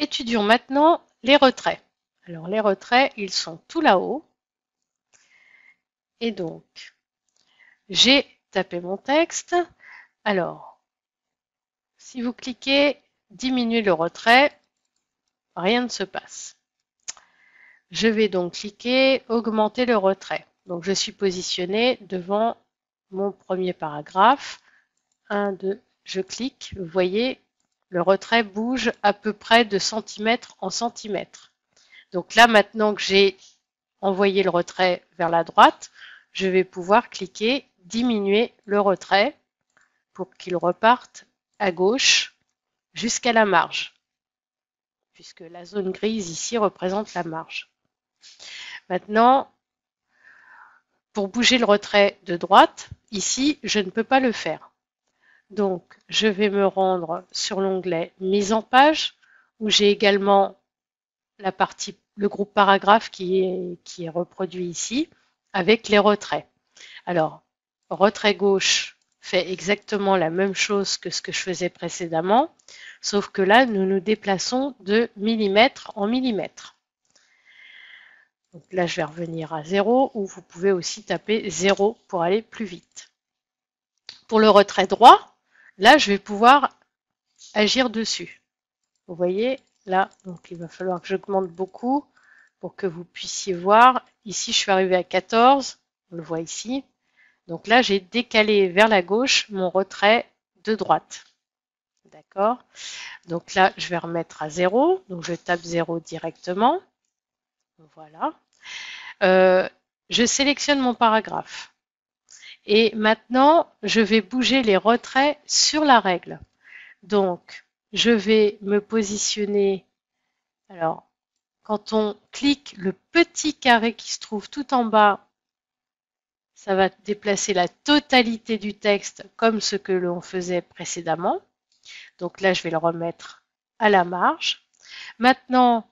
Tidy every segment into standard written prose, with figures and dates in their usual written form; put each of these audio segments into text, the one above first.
Étudions maintenant les retraits. Alors les retraits, ils sont tout là-haut. Et donc, j'ai tapé mon texte. Alors, si vous cliquez diminuer le retrait, rien ne se passe. Je vais donc cliquer augmenter le retrait. Donc je suis positionnée devant mon premier paragraphe. 1, 2, je clique. Vous voyez, le retrait bouge à peu près de centimètre en centimètre. Donc là, maintenant que j'ai envoyé le retrait vers la droite, je vais pouvoir cliquer diminuer le retrait pour qu'il reparte à gauche jusqu'à la marge, puisque la zone grise ici représente la marge. Maintenant, pour bouger le retrait de droite, ici, je ne peux pas le faire. Donc, je vais me rendre sur l'onglet Mise en page, où j'ai également la partie, le groupe paragraphe qui est reproduit ici, avec les retraits. Alors, retrait gauche fait exactement la même chose que ce que je faisais précédemment, sauf que là, nous nous déplaçons de millimètre en millimètre. Donc là, je vais revenir à 0, ou vous pouvez aussi taper 0 pour aller plus vite. Pour le retrait droit, là, je vais pouvoir agir dessus. Vous voyez, là, donc il va falloir que j'augmente beaucoup pour que vous puissiez voir. Ici, je suis arrivée à 14, on le voit ici. Donc là, j'ai décalé vers la gauche mon retrait de droite. D'accord? Donc là, je vais remettre à 0. Donc je tape 0 directement. Voilà. Je sélectionne mon paragraphe. Et maintenant, je vais bouger les retraits sur la règle. Donc, je vais me positionner. Alors, quand on clique le petit carré qui se trouve tout en bas, ça va déplacer la totalité du texte comme ce que l'on faisait précédemment. Donc là, je vais le remettre à la marge. Maintenant,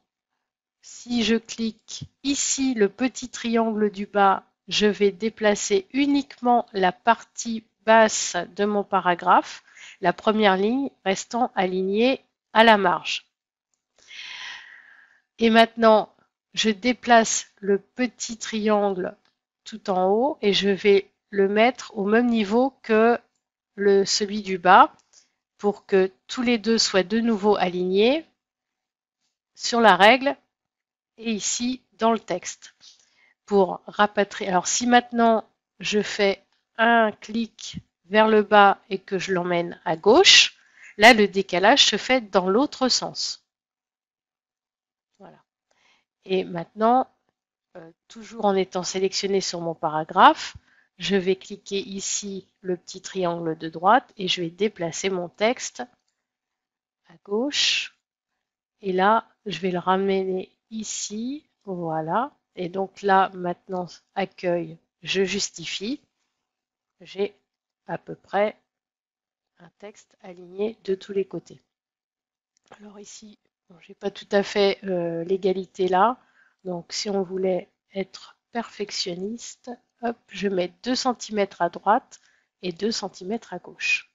si je clique ici, le petit triangle du bas, je vais déplacer uniquement la partie basse de mon paragraphe, la première ligne restant alignée à la marge. Et maintenant, je déplace le petit triangle tout en haut et je vais le mettre au même niveau que celui du bas pour que tous les deux soient de nouveau alignés sur la règle et ici dans le texte. Pour rapatrier. Alors si maintenant je fais un clic vers le bas et que je l'emmène à gauche, là le décalage se fait dans l'autre sens. Voilà. Et maintenant, toujours en étant sélectionné sur mon paragraphe, je vais cliquer ici le petit triangle de droite et je vais déplacer mon texte à gauche. Et là, je vais le ramener ici. Voilà. Et donc là, maintenant, accueil, je justifie. J'ai à peu près un texte aligné de tous les côtés. Alors ici, bon, j'ai pas tout à fait l'égalité là. Donc si on voulait être perfectionniste, hop, je mets 2 cm à droite et 2 cm à gauche.